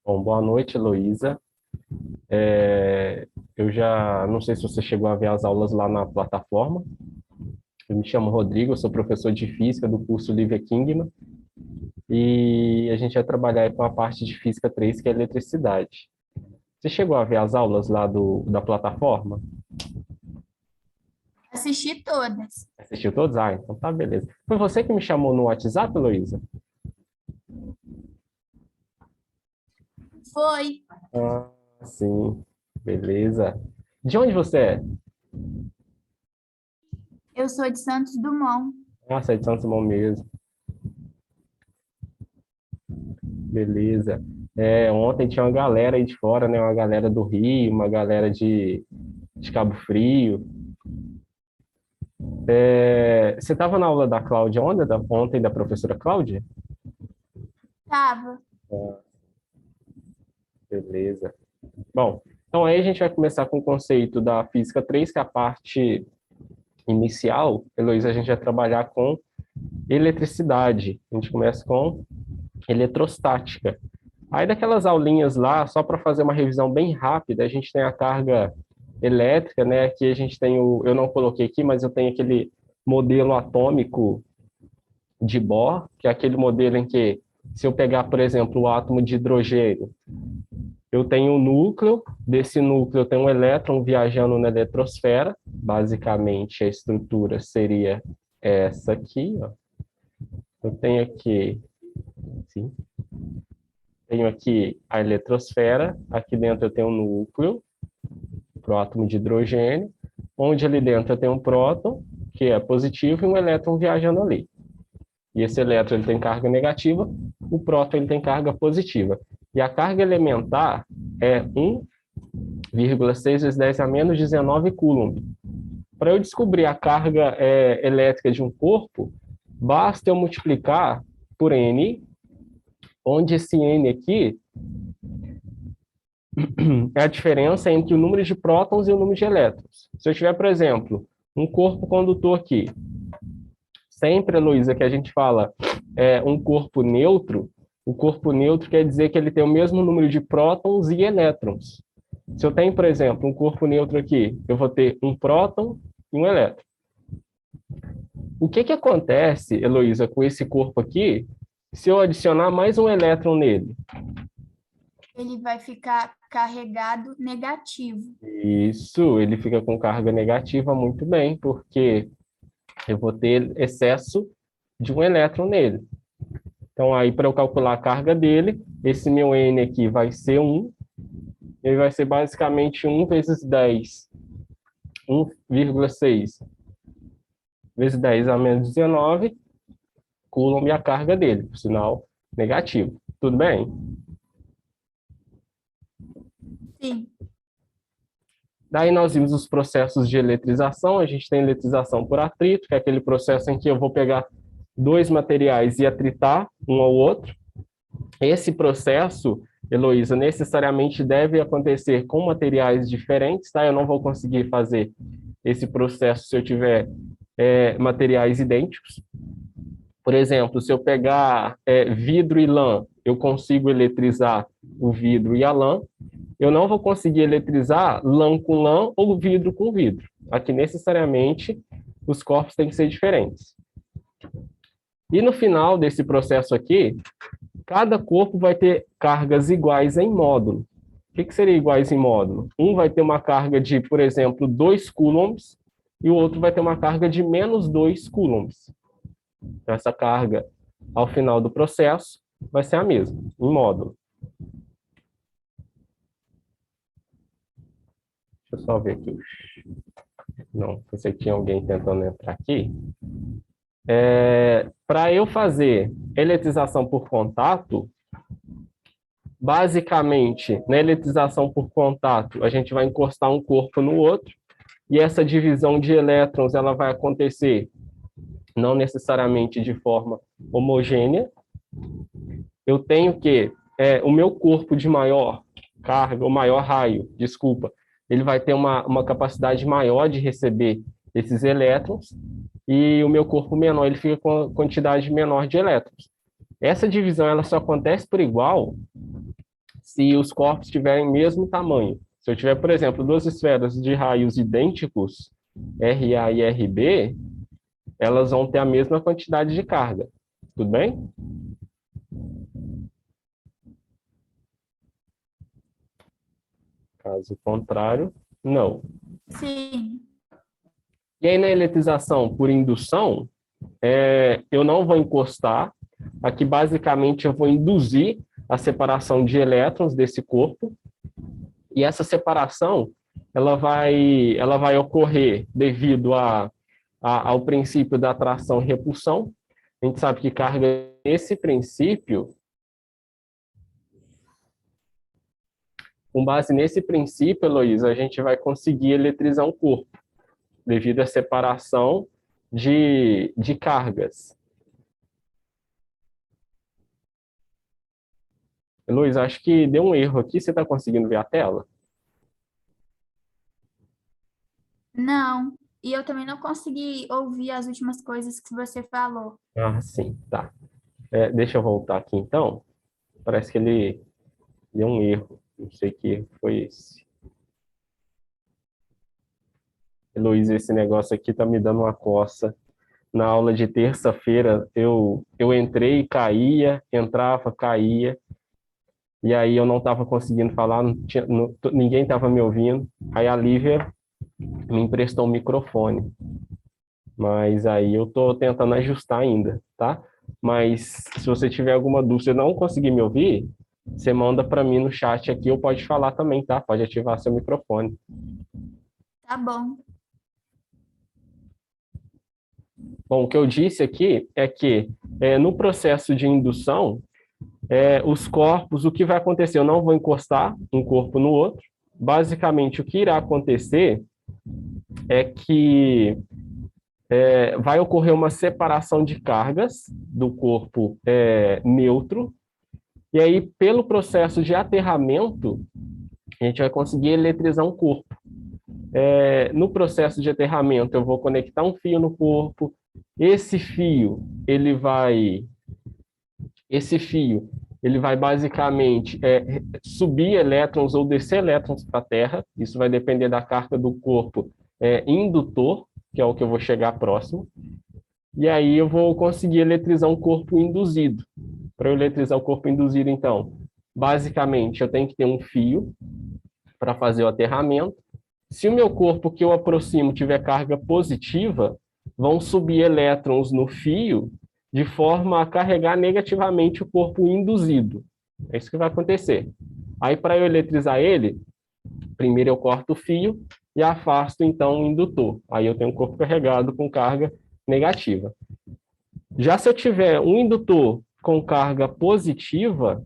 Bom, boa noite, Heloísa. Eu já não sei se você chegou a ver as aulas lá na plataforma. Eu me chamo Rodrigo, eu sou professor de física do curso Livre Kingman e a gente vai trabalhar aí com a parte de física 3, que é eletricidade. Você chegou a ver as aulas lá da plataforma? Assisti todas. Assistiu todos? Ah, então tá, beleza. Foi você que me chamou no WhatsApp, Heloísa? Foi. Ah, sim, beleza. De onde você é? Eu sou de Santos Dumont. Ah, você é de São Simão mesmo. Beleza. Ontem tinha uma galera aí de fora, né? Uma galera do Rio, uma galera de Cabo Frio. Você estava na aula da Cláudia ontem, da professora Cláudia? Tava. Ah, beleza. Bom, então aí a gente vai começar com o conceito da física 3, que é a parte inicial. Heloísa, a gente vai trabalhar com eletricidade. A gente começa com eletrostática. Aí daquelas aulinhas lá, só para fazer uma revisão bem rápida, a gente tem a carga elétrica, né? Aqui a gente tem eu não coloquei aqui, mas eu tenho aquele modelo atômico de Bohr, que é aquele modelo em que, se eu pegar, por exemplo, o átomo de hidrogênio, eu tenho um núcleo, desse núcleo eu tenho um elétron viajando na eletrosfera, basicamente a estrutura seria essa aqui, ó. Eu tenho aqui, sim, tenho aqui a eletrosfera, aqui dentro eu tenho um núcleo, prótono de hidrogênio, onde ali dentro eu tenho um próton, que é positivo, e um elétron viajando ali. E esse elétron ele tem carga negativa, o próton ele tem carga positiva. E a carga elementar é 1,6 vezes 10 a menos 19 coulomb. Para eu descobrir a carga elétrica de um corpo, basta eu multiplicar por N, onde esse N aqui é a diferença entre o número de prótons e o número de elétrons. Se eu tiver, por exemplo, um corpo condutor aqui, sempre, Luísa, que a gente fala um corpo neutro, o corpo neutro quer dizer que ele tem o mesmo número de prótons e elétrons. Se eu tenho, por exemplo, um corpo neutro aqui, eu vou ter um próton e um elétron. O que que acontece, Heloísa, com esse corpo aqui, se eu adicionar mais um elétron nele? Ele vai ficar carregado negativo. Isso, ele fica com carga negativa muito bem, porque eu vou ter excesso de um elétron nele. Então, aí, para eu calcular a carga dele, esse meu N aqui vai ser 1, ele vai ser basicamente 1 vezes 10, 1,6 vezes 10 a menos 19, coulomb a carga dele, por sinal negativo. Tudo bem? Sim. Daí nós vimos os processos de eletrização. A gente tem eletrização por atrito, que é aquele processo em que eu vou pegar dois materiais e atritar um ao outro. Esse processo, Heloísa, necessariamente deve acontecer com materiais diferentes, tá? Eu não vou conseguir fazer esse processo se eu tiver materiais idênticos. Por exemplo, se eu pegar vidro e lã, eu consigo eletrizar o vidro e a lã. Eu não vou conseguir eletrizar lã com lã ou vidro com vidro. Aqui, necessariamente, os corpos têm que ser diferentes. E no final desse processo aqui, cada corpo vai ter cargas iguais em módulo. O que seria iguais em módulo? Um vai ter uma carga de, por exemplo, 2 coulombs e o outro vai ter uma carga de menos 2 coulombs. Então, essa carga, ao final do processo, vai ser a mesma, em módulo. Deixa eu só ver aqui. Não, pensei que tinha alguém tentando entrar aqui. Para eu fazer eletrização por contato, basicamente, na eletrização por contato, a gente vai encostar um corpo no outro, e essa divisão de elétrons ela vai acontecer não necessariamente de forma homogênea. Eu tenho que o meu corpo de maior carga, ou maior raio, desculpa, ele vai ter uma capacidade maior de receber esses elétrons, e o meu corpo menor ele fica com a quantidade menor de elétrons. Essa divisão ela só acontece por igual se os corpos tiverem o mesmo tamanho. Se eu tiver, por exemplo, duas esferas de raios idênticos, RA e RB, elas vão ter a mesma quantidade de carga. Tudo bem? Caso contrário, não. Sim. E aí, na eletrização por indução, eu não vou encostar. Aqui, basicamente, eu vou induzir a separação de elétrons desse corpo. E essa separação, ela vai ocorrer devido ao princípio da atração e repulsão. A gente sabe que carga nesse princípio, com base nesse princípio, Heloísa, a gente vai conseguir eletrizar um corpo, devido à separação de cargas. Heloísa, acho que deu um erro aqui. Você está conseguindo ver a tela? Não. E eu também não consegui ouvir as últimas coisas que você falou. Ah, sim, tá. Deixa eu voltar aqui, então. Parece que ele deu um erro. Não sei que erro foi esse. Heloísa, esse negócio aqui tá me dando uma coça. Na aula de terça-feira, eu entrei e caía, entrava, caía. E aí eu não estava conseguindo falar, ninguém estava me ouvindo. Aí a Lívia me emprestou um microfone. Mas aí eu estou tentando ajustar ainda, tá? Mas se você tiver alguma dúvida e não conseguir me ouvir, você manda para mim no chat aqui ou pode falar também, tá? Pode ativar seu microfone. Tá bom. Bom, o que eu disse aqui é que no processo de indução, os corpos, o que vai acontecer? Eu não vou encostar um corpo no outro. Basicamente, o que irá acontecer é que vai ocorrer uma separação de cargas do corpo neutro, e aí, pelo processo de aterramento, a gente vai conseguir eletrizar um corpo. No processo de aterramento, eu vou conectar um fio no corpo. Esse fio, ele vai basicamente subir elétrons ou descer elétrons para a Terra. Isso vai depender da carga do corpo indutor, que é o que eu vou chegar próximo. E aí eu vou conseguir eletrizar um corpo induzido. Para eu eletrizar o corpo induzido, então, basicamente, eu tenho que ter um fio para fazer o aterramento. Se o meu corpo que eu aproximo tiver carga positiva, vão subir elétrons no fio de forma a carregar negativamente o corpo induzido. É isso que vai acontecer. Aí, para eu eletrizar ele, primeiro eu corto o fio e afasto, então, o indutor. Aí eu tenho um corpo carregado com carga negativa. Já se eu tiver um indutor com carga positiva,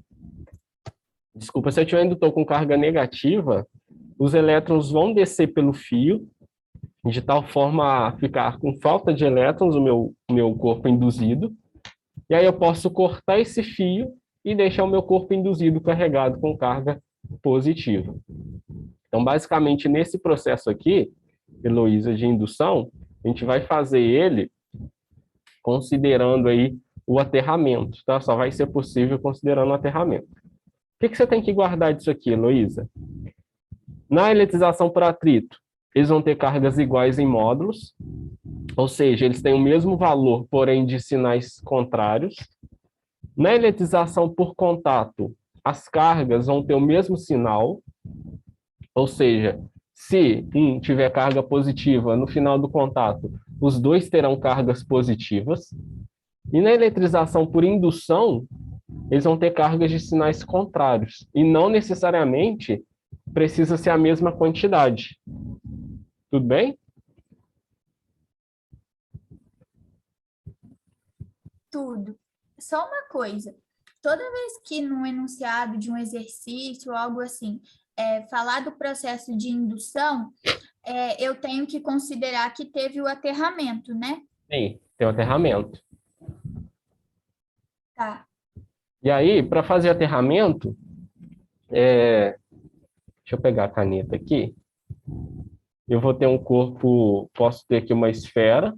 se eu tiver um indutor com carga negativa, os elétrons vão descer pelo fio, de tal forma a ficar com falta de elétrons, o meu corpo induzido, e aí eu posso cortar esse fio e deixar o meu corpo induzido carregado com carga positiva. Então, basicamente, nesse processo aqui, Heloísa, de indução, a gente vai fazer ele considerando aí o aterramento, tá? Só vai ser possível considerando o aterramento. O que você tem que guardar disso aqui, Heloísa? Na eletrização por atrito, eles vão ter cargas iguais em módulos, ou seja, eles têm o mesmo valor, porém de sinais contrários. Na eletrização por contato, as cargas vão ter o mesmo sinal, ou seja, se um tiver carga positiva no final do contato, os dois terão cargas positivas. E na eletrização por indução, eles vão ter cargas de sinais contrários. E não necessariamente precisa ser a mesma quantidade. Tudo bem? Tudo. Só uma coisa. Toda vez que no enunciado de um exercício ou algo assim, falar do processo de indução, eu tenho que considerar que teve o aterramento, né? Sim, tem o aterramento. Tá. E aí, para fazer aterramento, deixa eu pegar a caneta aqui. Eu vou ter um corpo, posso ter aqui uma esfera,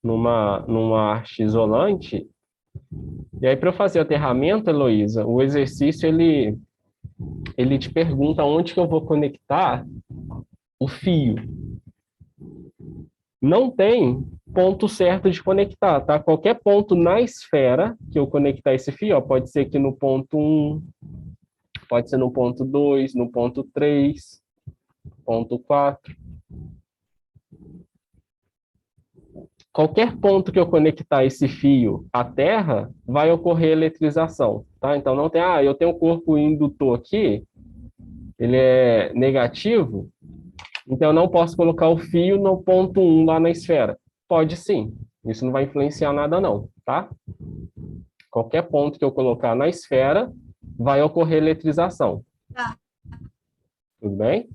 numa haste isolante. E aí, para eu fazer o aterramento, Heloísa, o exercício ele te pergunta onde que eu vou conectar o fio. Não tem ponto certo de conectar, tá? Qualquer ponto na esfera que eu conectar esse fio, ó, pode ser aqui no ponto 1, pode ser no ponto 2, no ponto 3, ponto 4. Qualquer ponto que eu conectar esse fio à terra, vai ocorrer eletrização, tá? Então não tem, eu tenho um corpo indutor aqui, ele é negativo, então eu não posso colocar o fio no ponto 1 lá na esfera. Pode sim, isso não vai influenciar nada não, tá? Qualquer ponto que eu colocar na esfera, vai ocorrer eletrização. Tá. Tudo bem?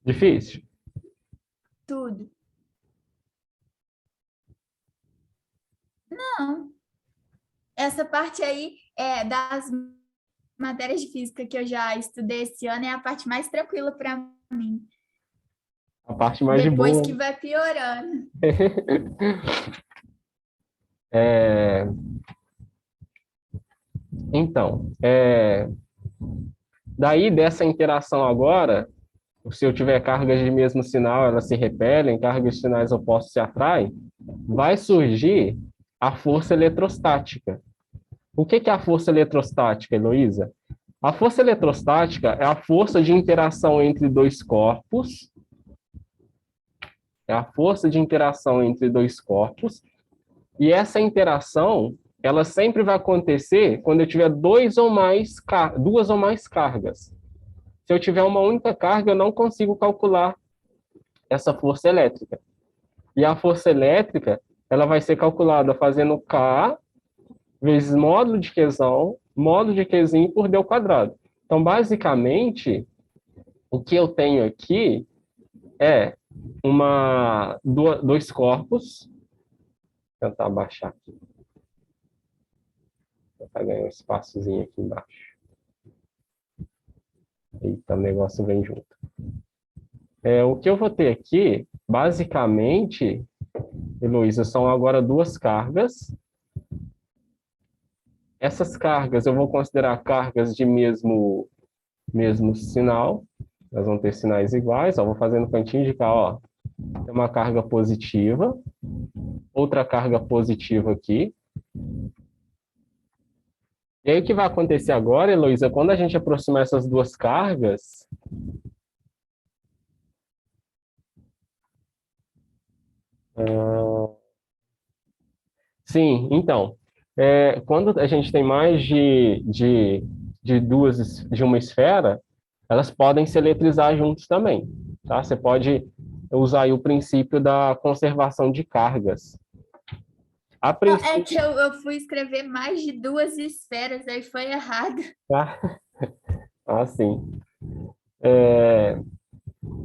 Difícil? Tudo. Não. Essa parte aí é das matérias de física que eu já estudei esse ano é a parte mais tranquila para mim. A parte mais de Depois boa. que vai piorando. Então, daí dessa interação agora, se eu tiver cargas de mesmo sinal, elas se repelem, cargas de sinais opostos se atraem, vai surgir a força eletrostática. O que é a força eletrostática, Heloísa? A força eletrostática é a força de interação entre dois corpos, e essa interação, ela sempre vai acontecer quando eu tiver duas ou mais cargas. Se eu tiver uma única carga, eu não consigo calcular essa força elétrica. E a força elétrica, ela vai ser calculada fazendo K vezes módulo de Qzinho por D ao quadrado. Então, basicamente, o que eu tenho aqui é dois corpos. Vou tentar abaixar aqui. Para ganhar um espaçozinho aqui embaixo. Eita, o negócio vem junto. O que eu vou ter aqui, basicamente, Heloísa, são agora duas cargas. Essas cargas eu vou considerar cargas de mesmo sinal. Elas vão ter sinais iguais. Ó, vou fazer no cantinho de cá, ó. Tem uma carga positiva, outra carga positiva aqui. E aí o que vai acontecer agora, Heloísa, quando a gente aproximar essas duas cargas, sim, então, quando a gente tem mais de uma esfera, elas podem se eletrizar juntos também, tá? Você pode usar aí o princípio da conservação de cargas. A É princípio, que eu fui escrever mais de duas esferas, aí foi errado. tá? Assim,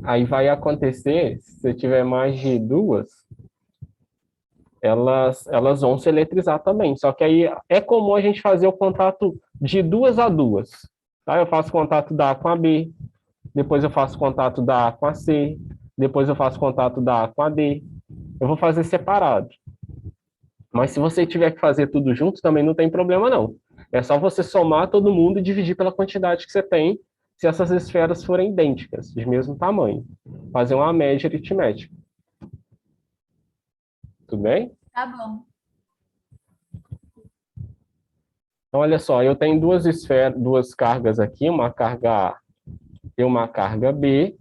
aí vai acontecer, se você tiver mais de duas, elas vão se eletrizar também. Só que aí é comum a gente fazer o contato de duas a duas. Tá? Eu faço contato da A com a B, depois eu faço contato da A com a C, depois eu faço contato da A com a D. Eu vou fazer separado. Mas se você tiver que fazer tudo junto, também não tem problema, não. É só você somar todo mundo e dividir pela quantidade que você tem, se essas esferas forem idênticas, de mesmo tamanho. Fazer uma média aritmética. Tudo bem? Tá bom. Então, olha só, eu tenho duas cargas aqui, uma carga A e uma carga B.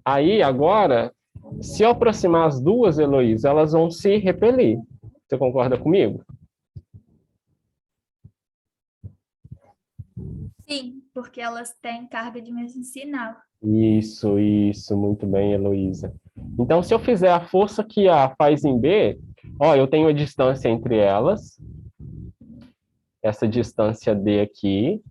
Aí, agora, se eu aproximar as duas, Heloísa, elas vão se repelir. Você concorda comigo? Sim, porque elas têm carga de mesmo sinal. Isso, muito bem, Heloísa. Então, se eu fizer a força que A faz em B, ó, eu tenho a distância entre elas, essa distância D aqui.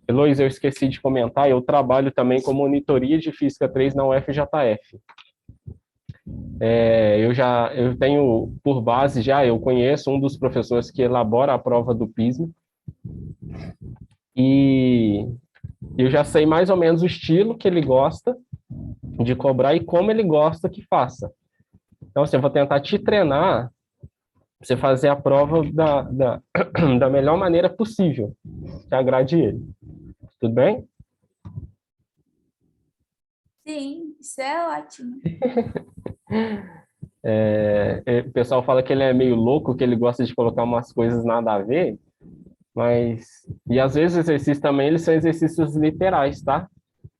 Heloísa, eu esqueci de comentar, eu trabalho também com monitoria de Física 3 na UFJF. Eu tenho por base eu conheço um dos professores que elabora a prova do PISM, e eu já sei mais ou menos o estilo que ele gosta de cobrar e como ele gosta que faça. Então, assim, eu vou tentar te treinar pra você fazer a prova da melhor maneira possível, que agrade ele. Tudo bem? Sim, isso é ótimo. O pessoal fala que ele é meio louco, que ele gosta de colocar umas coisas nada a ver, mas... E às vezes os exercícios também, eles são exercícios literais, tá?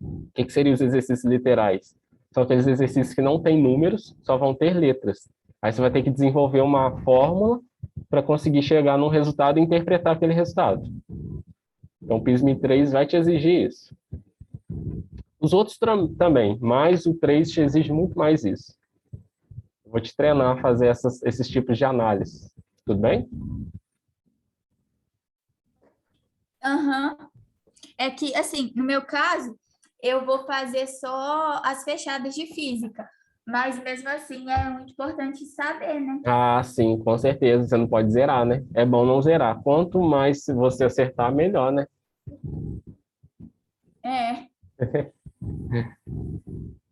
O que seriam os exercícios literais? São aqueles exercícios que não têm números, só vão ter letras. Aí você vai ter que desenvolver uma fórmula para conseguir chegar num resultado e interpretar aquele resultado. Então, o PISM 3 vai te exigir isso. Os outros também, mas o 3 te exige muito mais isso. Eu vou te treinar a fazer esses tipos de análise. Tudo bem? Aham. É que, assim, no meu caso, eu vou fazer só as fechadas de física. Mas mesmo assim é muito importante saber, né? Ah, sim, com certeza. Você não pode zerar, né? É bom não zerar. Quanto mais você acertar, melhor, né? É.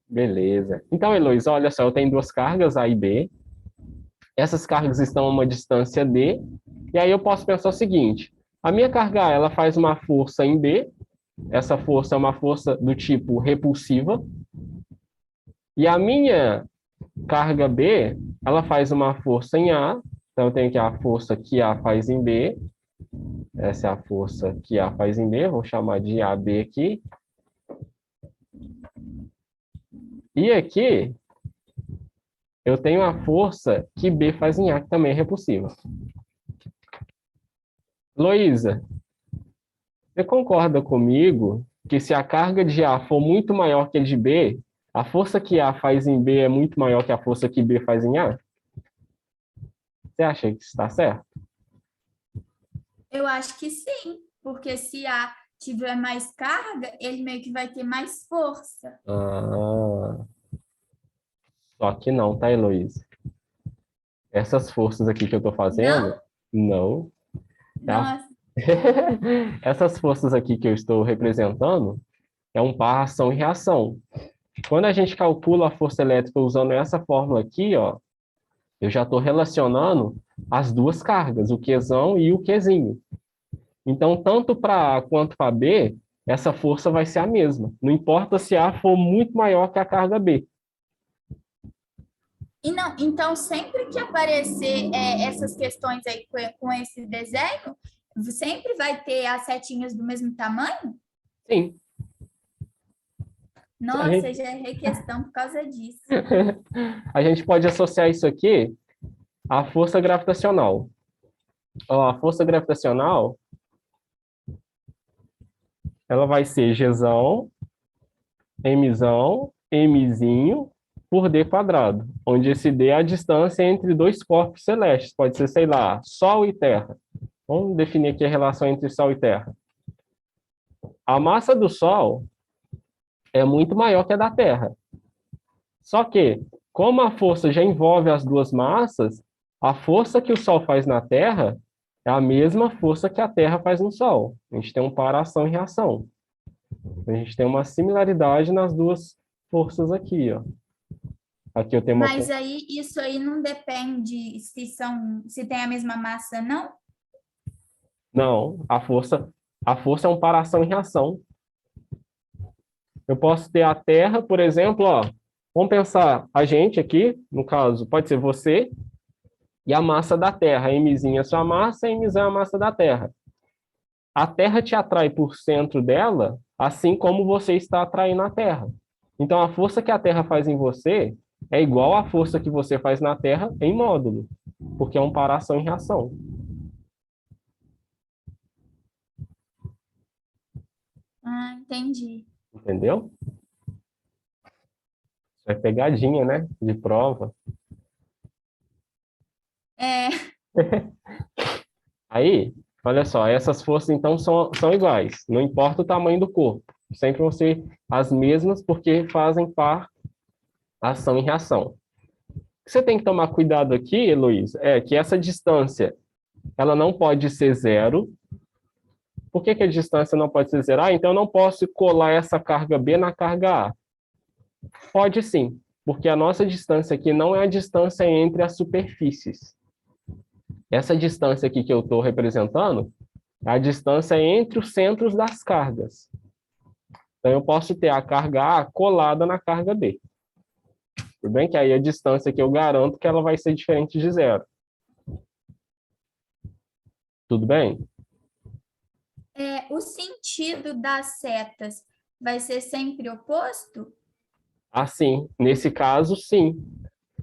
Beleza. Então, Heloísa, olha só, eu tenho duas cargas, A e B. Essas cargas estão a uma distância D. E aí eu posso pensar o seguinte: a minha carga A, ela faz uma força em B. Essa força é uma força do tipo repulsiva. E a minha carga B, ela faz uma força em A. Então, eu tenho aqui a força que A faz em B. Essa é a força que A faz em B. Vou chamar de AB aqui. E aqui, eu tenho a força que B faz em A, que também é repulsiva. Luísa, você concorda comigo que se a carga de A for muito maior que a de B, a força que A faz em B é muito maior que a força que B faz em A? Você acha que está certo? Eu acho que sim, porque se A tiver mais carga, ele meio que vai ter mais força. Ah, só que não, tá, Heloísa? Essas forças aqui que eu estou Não? fazendo, não. Tá? Nossa. Essas forças aqui que eu estou representando é um par ação e reação. Quando a gente calcula a força elétrica usando essa fórmula aqui, ó, eu já estou relacionando as duas cargas, o Qzão e o Qzinho. Então, tanto para A quanto para B, essa força vai ser a mesma. Não importa se A for muito maior que a carga B. E não, então, sempre que aparecer essas questões aí com esse desenho, sempre vai ter as setinhas do mesmo tamanho? Sim. A Nossa, gente, já errei questão por causa disso. a gente pode associar isso aqui à força gravitacional. Ó, a força gravitacional, ela vai ser Gzão, Mzão, Mzinho por D quadrado, onde esse D é a distância entre dois corpos celestes. Pode ser, sei lá, Sol e Terra. Vamos definir aqui a relação entre Sol e Terra. A massa do Sol é muito maior que a da Terra. Só que, como a força já envolve as duas massas, a força que o Sol faz na Terra é a mesma força que a Terra faz no Sol. A gente tem um par ação e reação. A gente tem uma similaridade nas duas forças aqui, ó. Aqui eu tenho uma... Mas aí, isso aí não depende se tem a mesma massa, não? Não, a força é um par ação e reação. Eu posso ter a Terra, por exemplo, ó. Vamos pensar a gente aqui, no caso, pode ser você, e a massa da Terra. Mzinha é a sua massa, Mzão é a massa da Terra. A Terra te atrai por centro dela, assim como você está atraindo a Terra. Então, a força que a Terra faz em você é igual à força que você faz na Terra em módulo, porque é um par ação e reação. Ah, entendi. Entendeu? Isso é pegadinha, né? De prova. É, Aí, olha só, essas forças então são iguais, não importa o tamanho do corpo, sempre vão ser as mesmas porque fazem par ação e reação. O que você tem que tomar cuidado aqui, Heloísa, é que essa distância ela não pode ser zero. Por que a distância não pode ser zero? Ah, então eu não posso colar essa carga B na carga A. Pode sim. porque a nossa distância aqui não é a distância entre as superfícies. Essa distância aqui que eu estou representando é a distância entre os centros das cargas. Então, eu posso ter a carga A colada na carga B. Tudo bem? Que aí a distância que eu garanto que ela vai ser diferente de zero. Tudo bem? O sentido das setas vai ser sempre oposto? Assim, nesse caso, sim.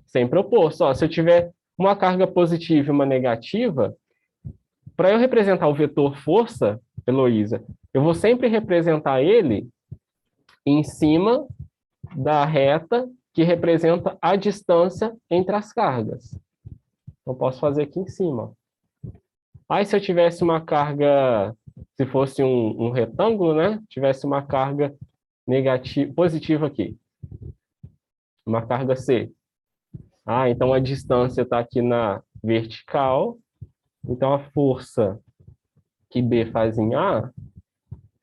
Sempre oposto. Ó, se eu tiver uma carga positiva e uma negativa, para eu representar o vetor força, Heloísa, eu vou sempre representar ele em cima da reta que representa a distância entre as cargas. Eu posso fazer aqui em cima. Aí, se eu tivesse uma carga, se fosse um retângulo, né? Tivesse uma carga negativa, positiva aqui. Uma carga C. Então a distância está aqui na vertical. Então a força que B faz em A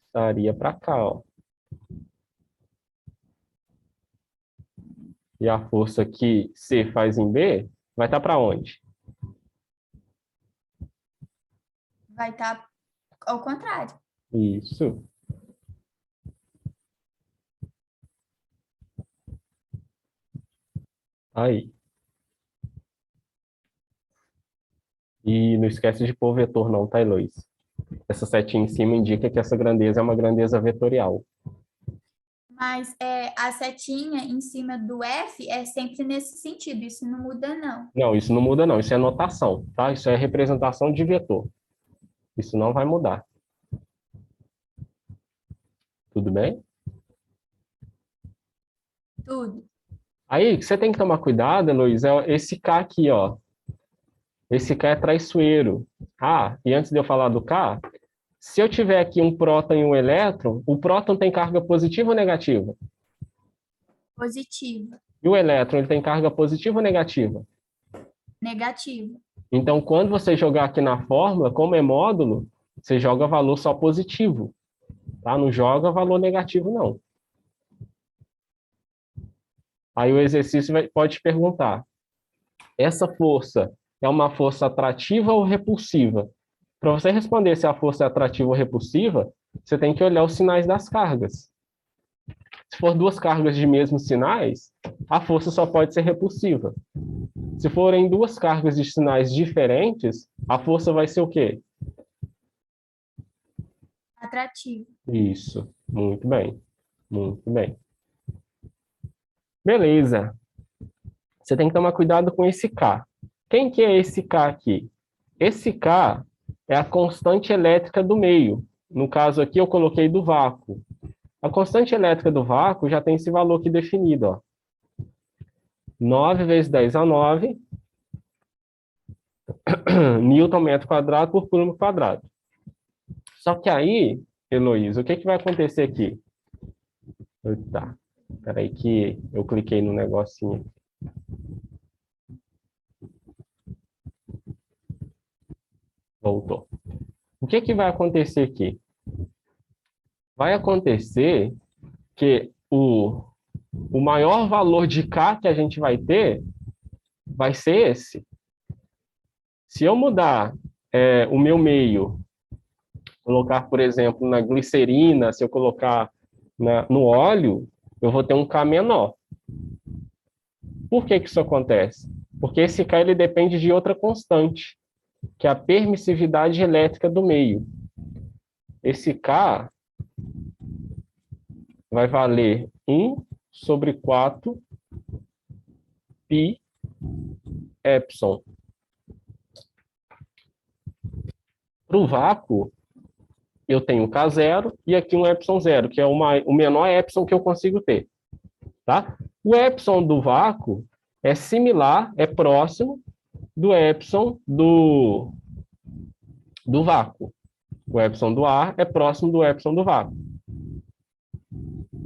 estaria para cá, ó. E a força que C faz em B vai estar para onde? Vai estar ao contrário. Isso. Aí. E não esquece de pôr o vetor não, tá, Heloísa? Essa setinha em cima indica que essa grandeza é uma grandeza vetorial. Mas a setinha em cima do F é sempre nesse sentido, isso não muda, não. Não, isso não muda não, isso é notação, tá? Isso é representação de vetor. Isso não vai mudar. Tudo bem? Tudo. Aí, que você tem que tomar cuidado, Heloísa, é esse K aqui, ó. Esse K é traiçoeiro. E antes de eu falar do K, se eu tiver aqui um próton e um elétron, o próton tem carga positiva ou negativa? Positiva. E o elétron, ele tem carga positiva ou negativa? Negativa. Então, quando você jogar aqui na fórmula, como é módulo, você joga valor só positivo, tá? Não joga valor negativo, não. Aí o exercício pode te perguntar, essa força é uma força atrativa ou repulsiva? Para você responder se a força é atrativa ou repulsiva, você tem que olhar os sinais das cargas. Se for duas cargas de mesmos sinais, a força só pode ser repulsiva. Se forem duas cargas de sinais diferentes, a força vai ser o quê? Atrativa. Isso, muito bem, muito bem. Beleza. Você tem que tomar cuidado com esse K. Quem que é esse K aqui? Esse K é a constante elétrica do meio. No caso aqui, eu coloquei do vácuo. A constante elétrica do vácuo já tem esse valor aqui definido, ó. 9 vezes 10 a 9 Newton metro quadrado por coulomb quadrado. Só que aí, Heloísa, o que vai acontecer aqui? Tá, peraí que eu cliquei no negocinho. Voltou. O que vai acontecer aqui? Vai acontecer que o maior valor de K que a gente vai ter vai ser esse. Se eu mudar o meu meio, colocar, por exemplo, na glicerina, se eu colocar no óleo, eu vou ter um K menor. Por que isso acontece? Porque esse K ele depende de outra constante, que é a permissividade elétrica do meio. Esse K vai valer 1 sobre 4 pi epsilon. Para o vácuo, eu tenho um K0 e aqui um epsilon zero, que é o menor epsilon que eu consigo ter. Tá? O epsilon do vácuo é similar, é próximo do epsilon do vácuo. O epsilon do ar é próximo do epsilon do vácuo.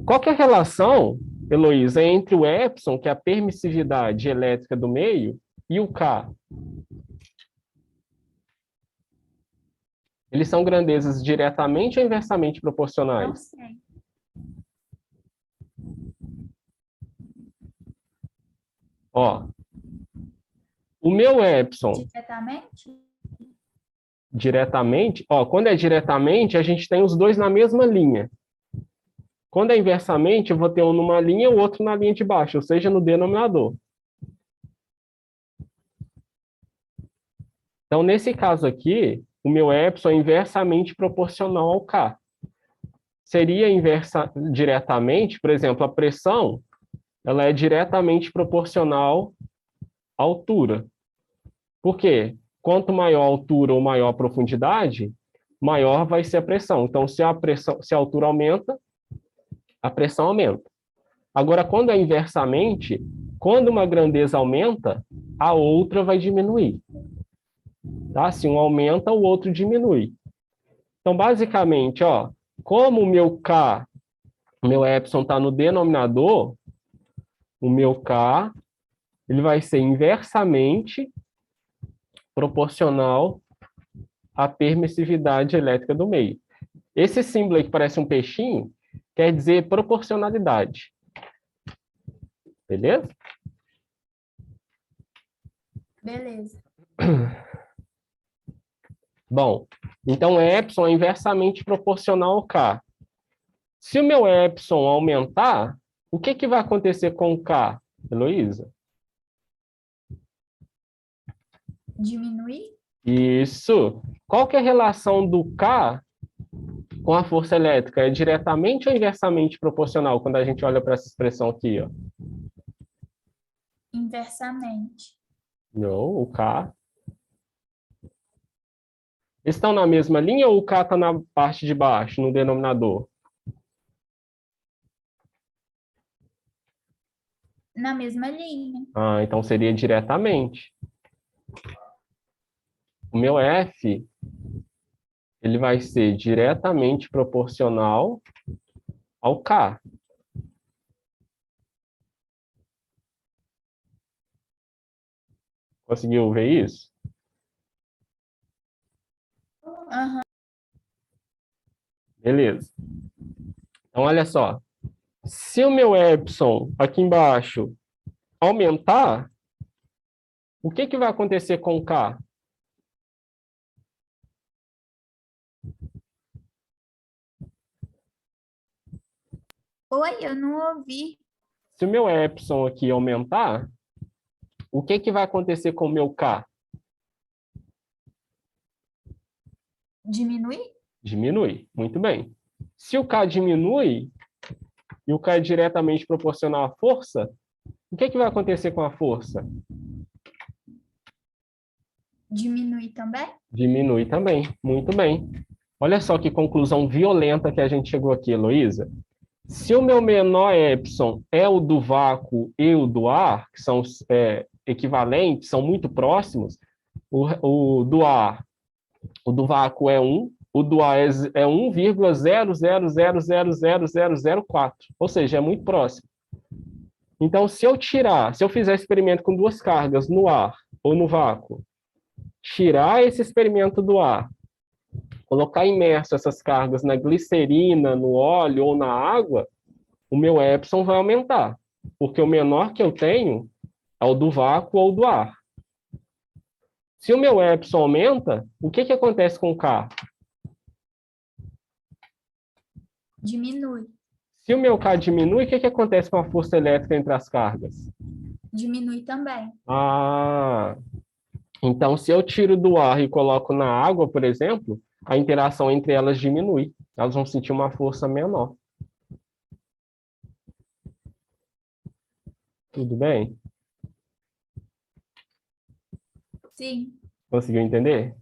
Qual que é a relação, Heloísa, entre o epsilon, que é a permissividade elétrica do meio, e o K? Eles são grandezas diretamente ou inversamente Não proporcionais? sei. Ó, o meu epsilon Diretamente? diretamente, ó, quando é diretamente, a gente tem os dois na mesma linha. Quando é inversamente, eu vou ter um numa linha e o outro na linha de baixo, ou seja, no denominador. Então, nesse caso aqui, o meu epsilon é inversamente proporcional ao K. Seria diretamente, por exemplo, a pressão, ela é diretamente proporcional à altura. Por quê? Quanto maior a altura ou maior a profundidade, maior vai ser a pressão. Então, se a altura aumenta, a pressão aumenta. Agora, quando é inversamente, quando uma grandeza aumenta, a outra vai diminuir. Tá? Se um aumenta, o outro diminui. Então, basicamente, ó, como o meu K, o meu epsilon está no denominador, o meu K ele vai ser inversamente proporcional à permissividade elétrica do meio. Esse símbolo aí que parece um peixinho quer dizer proporcionalidade. Beleza? Beleza. Bom, então epsilon é inversamente proporcional ao K. Se o meu epsilon aumentar, o que vai acontecer com o K, Heloísa? Diminuir? Isso. Qual que é a relação do K com a força elétrica? É diretamente ou inversamente proporcional quando a gente olha para essa expressão aqui, ó? Inversamente. Não, o K. Estão na mesma linha ou o K está na parte de baixo, no denominador? Na mesma linha. Ah, então seria diretamente. O meu F, ele vai ser diretamente proporcional ao K. Conseguiu ver isso? Uhum. Beleza. Então, olha só. Se o meu epsilon aqui embaixo aumentar, o que vai acontecer com o K? Oi, eu não ouvi. Se o meu epsilon aqui aumentar, o que vai acontecer com o meu K? Diminuir? Diminui. Muito bem. Se o K diminui, e o K é diretamente proporcional à força, o que vai acontecer com a força? Diminuir também? Diminui também. Muito bem. Olha só que conclusão violenta que a gente chegou aqui, Heloísa. Se o meu menor epsilon é o do vácuo e o do ar, que são equivalentes, são muito próximos, do ar, o do vácuo é 1, o do ar é 1,000000004, ou seja, é muito próximo. Então, se eu fizer experimento com duas cargas no ar ou no vácuo, tirar esse experimento do ar, colocar imerso essas cargas na glicerina, no óleo ou na água, o meu epsilon vai aumentar, porque o menor que eu tenho é o do vácuo ou do ar. Se o meu epsilon aumenta, o que acontece com o K? Diminui. Se o meu K diminui, o que acontece com a força elétrica entre as cargas? Diminui também. Ah, então se eu tiro do ar e coloco na água, por exemplo, a interação entre elas diminui. Elas vão sentir uma força menor. Tudo bem? Sim, Conseguiu entender?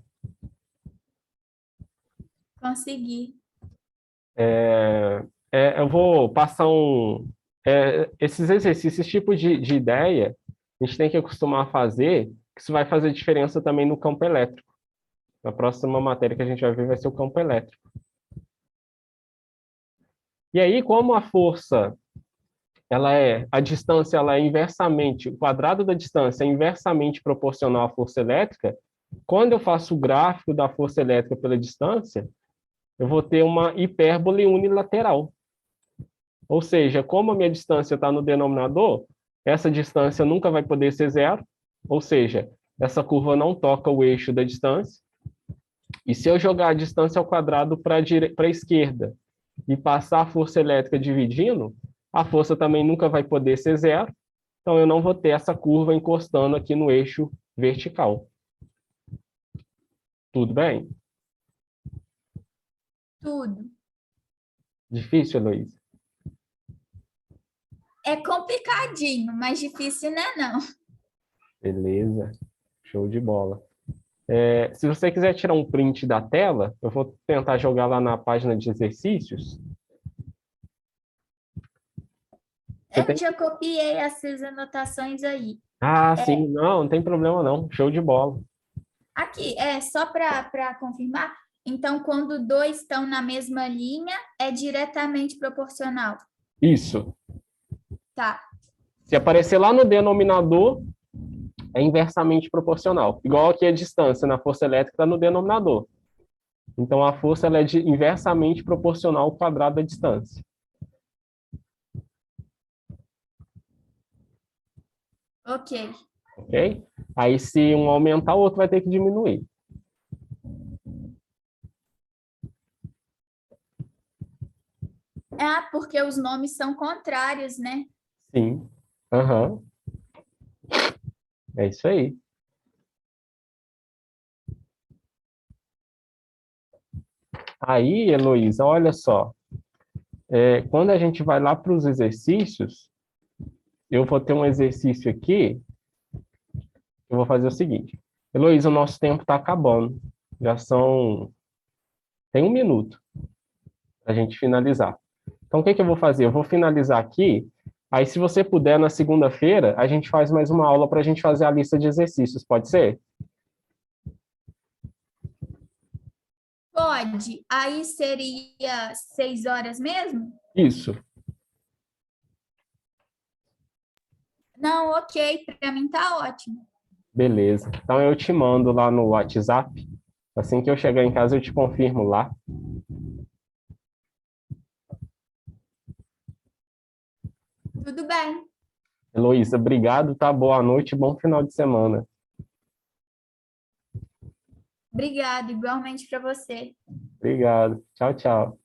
consegui. Eu vou passar esses exercícios, esse tipo de ideia, a gente tem que acostumar a fazer, que isso vai fazer diferença também no campo elétrico. Na próxima matéria que a gente vai ver vai ser o campo elétrico. E aí, como a força, a distância ela é inversamente, o quadrado da distância é inversamente proporcional à força elétrica, quando eu faço o gráfico da força elétrica pela distância, eu vou ter uma hipérbole unilateral. Ou seja, como a minha distância está no denominador, essa distância nunca vai poder ser zero, ou seja, essa curva não toca o eixo da distância. E se eu jogar a distância ao quadrado para a esquerda e passar a força elétrica dividindo, a força também nunca vai poder ser zero, então eu não vou ter essa curva encostando aqui no eixo vertical. Tudo bem? Tudo. Difícil, Heloísa? É complicadinho, mas difícil não é não. Beleza, show de bola. Se você quiser tirar um print da tela, eu vou tentar jogar lá na página de exercícios. Você Eu tem... já copiei essas anotações aí. Ah, É, sim, não tem problema não, show de bola. aqui, só para confirmar. Então, quando dois estão na mesma linha, é diretamente proporcional. Isso. Tá, Se aparecer lá no denominador, é inversamente proporcional. Igual aqui a distância na força elétrica está no denominador. Então, a força ela é inversamente proporcional ao quadrado da distância. ok. Ok? Aí, se um aumentar, o outro vai ter que diminuir. Ah, porque os nomes são contrários, né? Sim. Aham. É isso aí. Aí, Heloísa, olha só. Quando a gente vai lá para os exercícios, eu vou ter um exercício aqui. Eu vou fazer o seguinte. Heloísa, o nosso tempo está acabando. Já são... Tem 1 minuto para a gente finalizar. Então, o que que eu vou fazer? Eu vou finalizar aqui. Aí, se você puder, na segunda-feira, a gente faz mais uma aula para a gente fazer a lista de exercícios. Pode ser? Pode. Aí seria 6 horas mesmo? Isso. Não, ok. Para mim tá ótimo. Beleza. Então, eu te mando lá no WhatsApp. Assim que eu chegar em casa, eu te confirmo lá. Tudo bem. Heloísa, obrigado, tá? Boa noite, bom final de semana. Obrigada, igualmente para você. Obrigado. Tchau, tchau.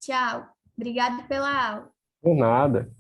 Tchau. Obrigada pela aula. Por nada.